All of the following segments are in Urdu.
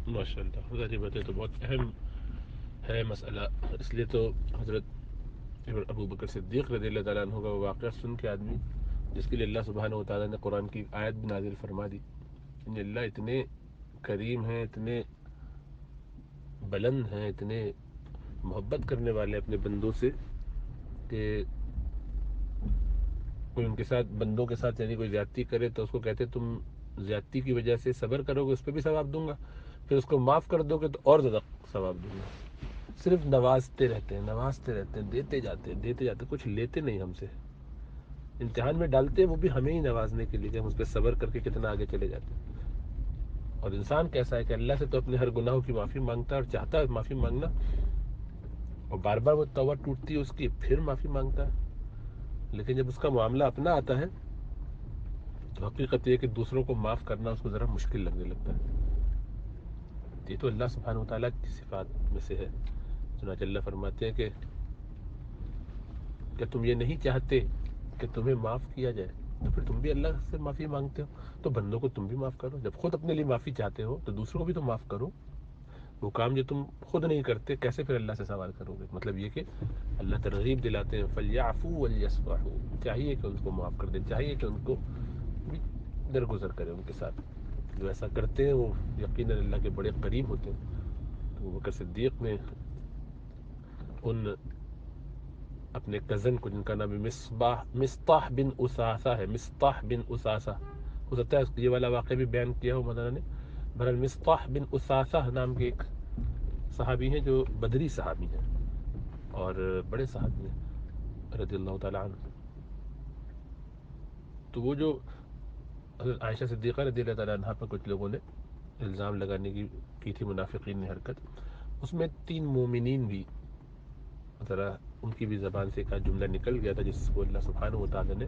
ماشاء اللہ، خدا کی باتیں تو بہت اہم ہے مسئلہ. اس لیے تو حضرت ابو بکر صدیق رضی اللہ تعالیٰ عنہ کا وہ واقعہ سن کے آدمی، جس کے لیے اللہ سبحانہ و تعالیٰ نے قرآن کی آیت بھی نازل فرما دی کہ اللہ اتنے کریم ہیں، اتنے بلند ہیں، اتنے محبت کرنے والے اپنے بندوں سے کہ کوئی ان کے ساتھ، بندوں کے ساتھ یعنی کوئی زیادتی کرے تو اس کو کہتے تم زیادتی کی وجہ سے صبر کرو گے اس پہ بھی ثواب دوں گا، پھر اس کو معاف کر دو گے تو اور زیادہ ثواب دوں گا. صرف نوازتے رہتے ہیں، نوازتے رہتے ہیں، دیتے جاتے ہیں، دیتے جاتے ہیں، کچھ لیتے نہیں ہم سے. امتحان میں ڈالتے ہیں وہ بھی ہمیں ہی نوازنے کے لیے کہ ہم اس پہ صبر کر کے کتنا آگے چلے جاتے ہیں. اور انسان کیسا ہے کہ اللہ سے تو اپنے ہر گناہوں کی معافی مانگتا ہے اور چاہتا ہے معافی مانگنا، اور بار بار وہ توبہ ٹوٹتی ہے اس کی، پھر معافی مانگتا ہے. لیکن جب اس کا معاملہ اپنا آتا ہے تو حقیقت یہ ہے کہ دوسروں کو معاف کرنا اس کو ذرا مشکل لگنے لگتا ہے. یہ تو اللہ سبحانہ و تعالیٰ کی صفات میں سے ہے. چنانچہ اللہ فرماتے ہیں کہ کیا تم یہ نہیں چاہتے کہ تمہیں معاف کیا جائے؟ تو پھر تم بھی اللہ سے معافی مانگتے ہو تو بندوں کو تم بھی معاف کرو. جب خود اپنے لیے معافی چاہتے ہو تو دوسروں کو بھی تو معاف کرو. وہ کام جو تم خود نہیں کرتے کیسے پھر اللہ سے سوال کرو گے؟ مطلب یہ کہ اللہ ترغیب دلاتے ہیں فلیعفوا ولیصفحوا، چاہیے کہ ان کو معاف کر دیں، چاہیے کہ ان کو بھی درگزر کریں ان کے ساتھ. جو ایسا کرتے ہیں وہ یقیناً اللہ کے بڑے قریب ہوتے ہیں. تو ابو بکر صدیق نے ان اپنے کزن کو، جن کا نام مصطح بن اساسہ ہے، مصطح بن اساسہ، ہو سکتا ہے یہ والا واقعہ بھی بیان کیا ہو مولانا نے. بہرحال مصطح بن اساسہ نام کے ایک صحابی ہیں جو بدری صحابی ہیں اور بڑے صحابی ہیں رضی اللہ تعالیٰ عنہ. تو وہ جو حضرت عائشہ صدیقہ رضی اللہ تعالیٰ عنہ پر کچھ لوگوں نے الزام لگانے کی تھی، منافقین نے حرکت، اس میں 3 مومنین بھی ذرا ان کی بھی زبان سے ایک جملہ نکل گیا تھا جس کو اللہ سبحانہ و تعالیٰ نے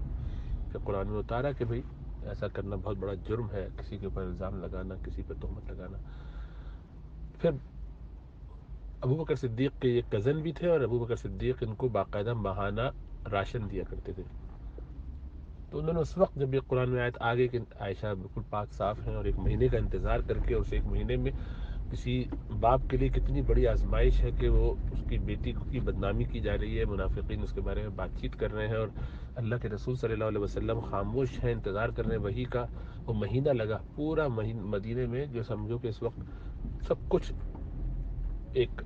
پھر قرآن میں اتارا کہ بھئی ایسا کرنا بہت بڑا جرم ہے، کسی کے اوپر الزام لگانا، کسی پہ تہمت لگانا. پھر ابو بکر صدیق کے یہ کزن بھی تھے اور ابو بکر صدیق ان کو باقاعدہ ماہانہ راشن دیا کرتے تھے. تو انہوں نے اس وقت جب یہ قرآن میں آیت آگے کہ عائشہ بالکل پاک صاف ہیں اور 1 مہینے کا انتظار کر کے اس 1 مہینے میں کسی باپ کے لیے کتنی بڑی آزمائش ہے کہ وہ اس کی بیٹی کی بدنامی کی جا رہی ہے، منافقین اس کے بارے میں بات چیت کر رہے ہیں اور اللہ کے رسول صلی اللہ علیہ وسلم خاموش ہیں، انتظار کر رہے ہیں وحی کا. وہ مہینہ لگا پورا مدینے میں، جو سمجھو کہ اس وقت سب کچھ ایک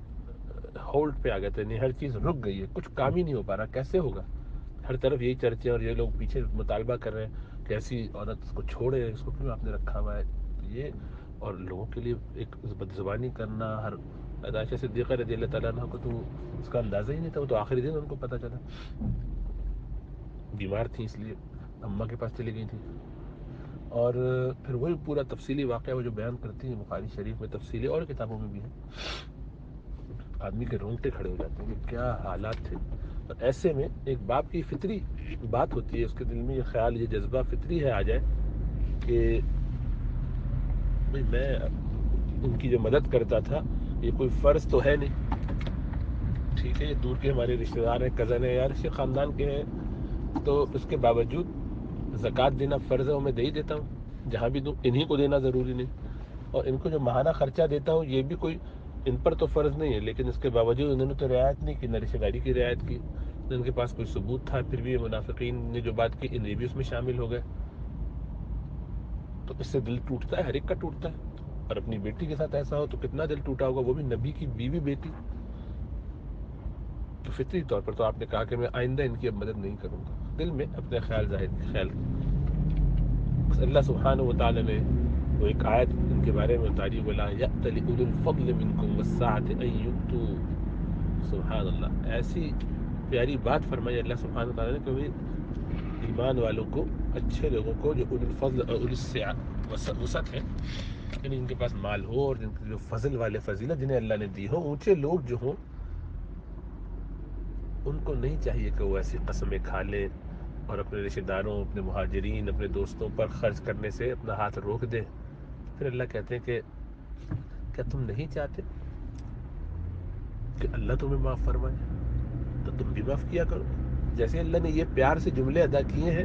ہولڈ پہ آ گئے تھے، نہیں ہر چیز رک گئی ہے، کچھ کام ہی نہیں ہو پا رہا. کیسے ہوگا؟ ہر طرف یہی چرچے اور یہ لوگ پیچھے مطالبہ کر رہے ہیں کہ ایسی عورت اس کو چھوڑے، اس کو کیوں آپ نے رکھا ہوا ہے. تو یہ اور لوگوں کے لیے ایک بدزبانی کرنا. ہر عائشہ صدیقہ رضی اللہ تعالیٰ عنہ کو تو اس کا اندازہ ہی نہیں تھا. وہ تو آخری دن ان کو پتہ چلا، بیمار تھیں اس لیے اماں کے پاس چلی گئی تھیں. اور پھر وہی پورا تفصیلی واقعہ وہ جو بیان کرتی ہیں بخاری شریف میں، تفصیلی اور کتابوں میں بھی ہے. آدمی کے رونگٹے کھڑے ہو جاتے ہیں کہ کیا حالات تھے. اور ایسے میں ایک باپ کی فطری بات ہوتی ہے، اس کے دل میں یہ خیال، یہ جذبہ فطری ہے آ جائے کہ بھئی میں ان کی جو مدد کرتا تھا یہ کوئی فرض تو ہے نہیں. ٹھیک ہے یہ دور کے ہمارے رشتہ دار ہیں، کزن ہیں، یا اسی خاندان کے ہیں، تو اس کے باوجود زکوٰۃ دینا فرض ہے، وہ میں دے ہی دیتا ہوں. جہاں بھی دوں انہی کو دینا ضروری نہیں. اور ان کو جو ماہانہ خرچہ دیتا ہوں یہ بھی کوئی ان پر تو فرض نہیں ہے، لیکن اس کے باوجود انہوں نے تو رعایت نہیں کی، نہ رشتہ داری کی رعایت کی، نہ ان کے پاس کوئی ثبوت تھا. پھر بھی یہ منافقین نے جو بات کی انہیں بھی اس میں شامل ہو گئے. تو اس سے دل ٹوٹتا ہے، ہر ایک کا ٹوٹتا ہے. اور اپنی بیٹی کے ساتھ ایسا ہو تو کتنا دل ٹوٹا ہوگا، وہ بھی نبی کی بیوی بیٹی. تو فطری طور پر تو آپ نے کہا کہ میں آئندہ ان کی اب مدد نہیں کروں گا. دل میں اپنے خیال اللہ سبحانہ و تعالی نے وہ ایک آیت ان کے بارے میں اتاری، وَلَا يَأْتَلِ أُولُو الْفَضْلِ مِنْكُمْ وَالسَّعَةِ أَن يُؤْتُوا. سبحان اللہ، ایسی پیاری بات فرمائی اللہ سبحانہ و تعالی نے کہ ایمان والوں کو، اچھے لوگوں کو، جو اولو الفضل اور اولو السعة وسعت ہے، یعنی جن کے پاس مال ہو اور جن کے جو فضل والے فضیلت جنہیں اللہ نے دی ہو، اونچے لوگ جو ہوں، ان کو نہیں چاہیے کہ وہ ایسی قسمیں کھا لیں اور اپنے رشتہ داروں، اپنے مہاجرین، اپنے دوستوں پر خرچ کرنے سے اپنا ہاتھ روک دیں. پھر اللہ کہتے ہیں کہ کیا تم نہیں چاہتے کہ اللہ تمہیں معاف فرمائے؟ تو تم بھی معاف کیا کرو. جیسے اللہ نے یہ پیار سے جملے ادا کیے ہیں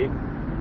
1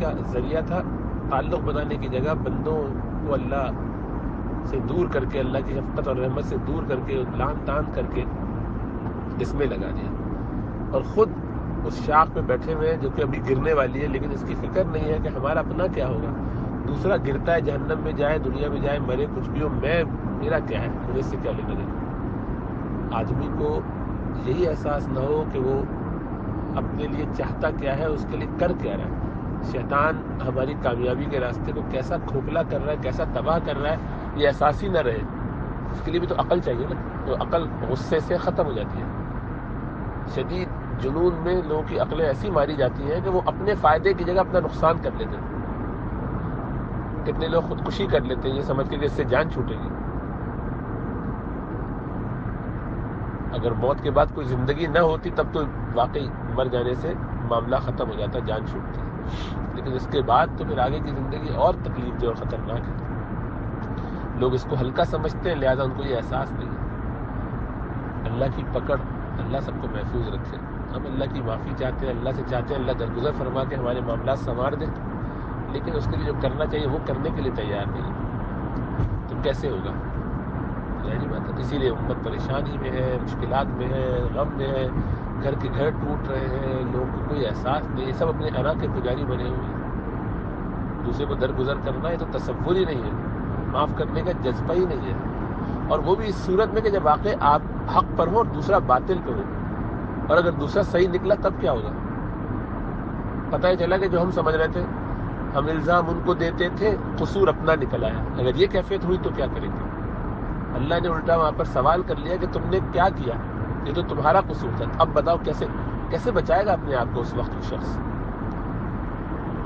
کا ذریعہ تھا، تعلق بنانے کی جگہ بندوں کو اللہ سے دور کر کے، اللہ کی شفقت اور رحمت سے دور کر کے، لان تان کر کے اس میں لگا دیا، اور خود اس شاخ پہ بیٹھے ہوئے ہیں جو کہ ابھی گرنے والی ہے، لیکن اس کی فکر نہیں ہے کہ ہمارا اپنا کیا ہوگا. دوسرا گرتا ہے، جہنم میں جائے، دنیا میں جائے، مرے، کچھ بھی ہو، میرا کیا ہے، مجھے اس سے کیا لینا دینا. آدمی کو یہی احساس نہ ہو کہ وہ اپنے لیے چاہتا کیا ہے، اس کے لیے کر کیا رہا ہے. شیطان ہماری کامیابی کے راستے کو کیسا کھوکھلا کر رہا ہے، کیسا تباہ کر رہا ہے، یہ احساس ہی نہ رہے. اس کے لیے بھی تو عقل چاہیے نا. تو عقل غصے سے ختم ہو جاتی ہے. شدید جنون میں لوگوں کی عقلیں ایسی ماری جاتی ہیں کہ وہ اپنے فائدے کی جگہ اپنا نقصان کر لیتے ہیں. کتنے لوگ خودکشی کر لیتے ہیں یہ سمجھ کے کہ اس سے جان چھوٹے گی. اگر موت کے بعد کوئی زندگی نہ ہوتی تب تو واقعی مر جانے سے معاملہ ختم ہو جاتا، جان چھوٹتی. لیکن اس کے بعد تو پھر آگے کی زندگی اور تکلیف دہ اور خطرناک ہے. لوگ اس کو ہلکا سمجھتے ہیں، لہذا ان کو یہ احساس نہیں ہے. اللہ کی پکڑ، اللہ سب کو محفوظ رکھے. ہم اللہ کی معافی چاہتے ہیں، اللہ سے چاہتے ہیں اللہ درگزر فرما کے ہمارے معاملات سنوار دے، لیکن اس کے لیے جو کرنا چاہیے وہ کرنے کے لیے تیار نہیں. تو کیسے ہوگا؟ یعنی بات ہے. اسی لیے امت پریشانی میں ہے، مشکلات میں ہے، غم میں ہے، گھر کے گھر ٹوٹ رہے ہیں، لوگوں کو کوئی احساس نہیں. یہ سب اپنے انا کے پجاری بنے ہوئے ہیں. دوسرے کو درگزر کرنا یہ تو تصور ہی نہیں ہے، معاف کرنے کا جذبہ ہی نہیں ہے. اور وہ بھی اس صورت میں کہ جب واقع آپ حق پر ہو اور دوسرا باطل پہ ہو. اور اگر دوسرا صحیح نکلا تب کیا ہوگا؟ پتہ ہی چلا کہ جو ہم سمجھ رہے تھے، ہم الزام ان کو دیتے تھے، قصور اپنا نکل آیا. اگر یہ کیفیت ہوئی تو کیا کریں گے؟ اللہ نے الٹا وہاں پر سوال کر لیا کہ تم نے کیا کیا، یہ تو تمہارا قصور تھا. اب بتاؤ کیسے بچائے گا اپنے آپ کو اس وقت شخص؟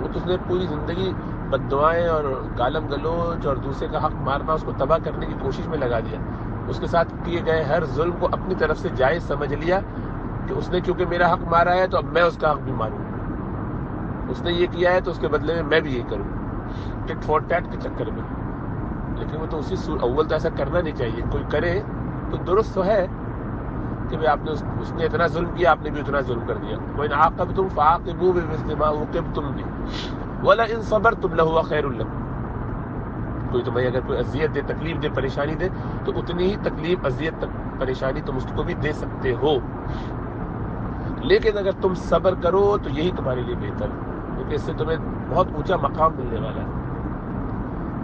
وہ تو اس نے پوری زندگی بد دعائیں اور گالم گلوچ اور دوسرے کا حق مارنا، اس کو تباہ کرنے کی کوشش میں لگا دیا. اس کے ساتھ کیے گئے ہر ظلم کو اپنی طرف سے جائز سمجھ لیا کہ اس نے چونکہ میرا حق مارا ہے تو اب میں اس کا حق بھی ماروں. اس نے یہ کیا ہے تو اس کے بدلے میں بھی یہ کروں، ٹٹ فار ٹیٹ کے چکر میں. لیکن وہ تو اول تو ایسا کرنا نہیں چاہیے. کوئی کرے تو درست تو ہے کہ بھائی آپ نے اس نے اتنا ظلم کیا، آپ نے بھی اتنا ظلم کر دیا. وَإِنْ عَاقَبْتُمْ فَعَاقِبُوا بِمِثْلِ مَا عُوقِبْتُمْ بِهِ وَلَئِنْ صَبَرْتُمْ لَهُوَ خَيْرٌ لَكُمْ. کوئی تمہیں اگر کوئی اذیت دے، تکلیف دے، پریشانی دے تو اتنی ہی تکلیف، اذیت، پریشانی تم اس کو بھی دے سکتے ہو. لیکن اگر تم صبر کرو تو یہی تمہارے لیے بہتر ہے، کیونکہ اس سے تمہیں بہت اونچا مقام ملنے والا ہے.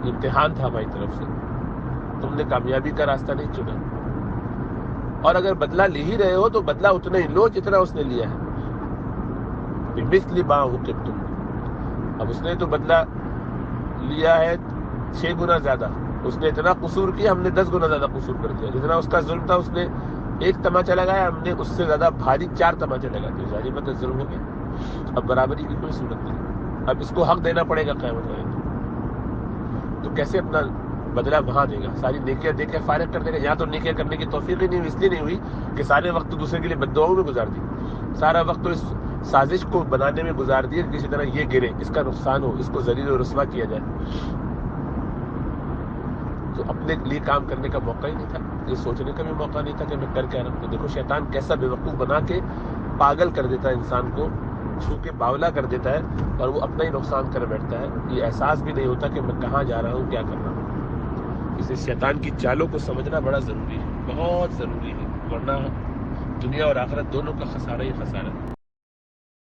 یہ امتحان تھا ہماری طرف سے، تم نے کامیابی کا راستہ نہیں چنا. اور اگر بدلہ لے ہی رہے ہو تو بدلہ اتنا ہی لو جتنا اس نے لیا ہے. بِمِثْلِ مَا عُوقِبْتُمْ. اب اس نے تو بدلہ لیا ہے 6 گنا زیادہ. اس نے اتنا قصور کیا، ہم نے 10 گنا زیادہ قصور کر دیا. جتنا اس کا ظلم تھا اس نے 1 تماچا لگایا، ہم نے اس سے زیادہ بھاری 4 تماچے لگا دیے. ظاہر بات ہے ظلم ہو گیا. اب برابری کی کوئی صورت نہیں. اب اس کو حق دینا پڑے گا قیامت والے دن. تو کیسے اپنا بدلہ وہاں دے گا؟ ساری نیکیاں دے کے فارغ کر دے گا. یہاں تو نیکیاں کرنے کی توفیق ہی نہیں ہوئی. اس لیے نہیں ہوئی کہ سارے وقت دوسرے کے لیے بد دعاؤں میں گزار دی. سارا وقت تو اس سازش کو بنانے میں گزار دیا کہ کسی طرح یہ گرے، اس کا نقصان ہو، اس کو ذلیل و رسوا کیا جائے. تو اپنے لیے کام کرنے کا موقع ہی نہیں تھا. یہ سوچنے کا بھی موقع نہیں تھا کہ میں کر کیا رہا ہوں. دیکھو شیطان کیسا بے وقوف بنا کے پاگل کر دیتا ہے انسان کو، چھو کے باولا کر دیتا ہے، اور وہ اپنا ہی نقصان کر بیٹھتا ہے. یہ احساس بھی نہیں ہوتا کہ میں کہاں جا رہا ہوں، کیا کر رہا ہوں. اسے شیطان کی چالوں کو سمجھنا بڑا ضروری ہے، بہت ضروری ہے، ورنہ دنیا اور آخرت دونوں کا خسارہ ہی خسارہ ہے.